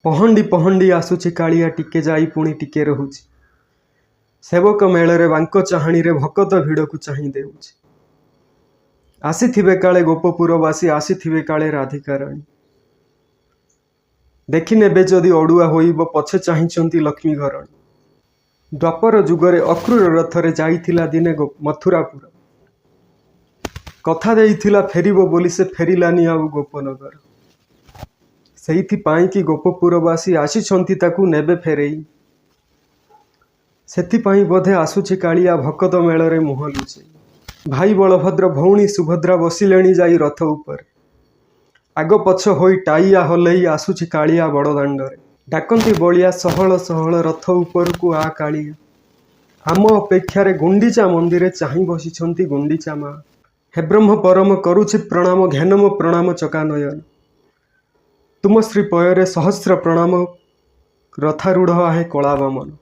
ପହଣ୍ଡି ପହଣ୍ଡି ଆସୁଛି କାଳିଆ ଟିକେ ଯାଇ ପୁଣି ଟିକେ ରହୁଛି। ସେବକ ମେଳରେ ବାଙ୍କ ଚାହାଣୀରେ ଭକତ ଭିଡ଼କୁ ଚାହିଁ ଦେଉଛି। ଆସିଥିବେ କାଳେ ଗୋପପୁରବାସୀ, ଆସିଥିବେ କାଳେ ରାଧିକାରାଣୀ। ଦେଖିନେବେ ଯଦି ଅଡ଼ୁଆ ହୋଇବ, ପଛେ ଚାହିଁଛନ୍ତି ଲକ୍ଷ୍ମୀ ଘରଣୀ। ଦ୍ୱାପର ଯୁଗରେ ଅକ୍ରୂର ରଥରେ ଯାଇଥିଲା ଦିନେ ମଥୁରାପୁର। କଥା ଦେଇଥିଲା ଫେରିବ ବୋଲି, ସେ ଫେରିଲାନି ଆଉ ଗୋପନଗର। ସେଇଥିପାଇଁ କି ଗୋପପୁରବାସୀ ଆସିଛନ୍ତି ତାକୁ ନେବେ ଫେରେଇ। ସେଥିପାଇଁ ବୋଧେ ଆସୁଛି କାଳିଆ ଭକତ ମେଳରେ ମୁହଁ ଲୁଚେଇ। ଭାଇ ବଳଭଦ୍ର ଭଉଣୀ ସୁଭଦ୍ରା ବସିଲେଣି ଯାଇ ରଥ ଉପରେ। ଆଗ ପଛ ହୋଇ ଟାଇଆ ହଲେଇ ଆସୁଛି କାଳିଆ ବଡ଼ଦାଣ୍ଡରେ। ଡାକନ୍ତି ବଳିଆ ସହଳ ସହଳ ରଥ ଉପରକୁ ଆ କାଳିଆ। ଆମ ଅପେକ୍ଷାରେ ଗୁଣ୍ଡିଚା ମନ୍ଦିରେ ଚାହିଁ ବସିଛନ୍ତି ଗୁଣ୍ଡିଚା ମା। ହେ ବ୍ରହ୍ମ ପରମ କରୁଛି ପ୍ରଣାମ, ଘେନମ ପ୍ରଣାମ ଚକାନୟନ। ତୁମ ଶ୍ରୀ ପୟରେ ସହସ୍ର ପ୍ରଣାମ, ରଥାରୂଢ଼ ଆହେ କଳାବାମନ।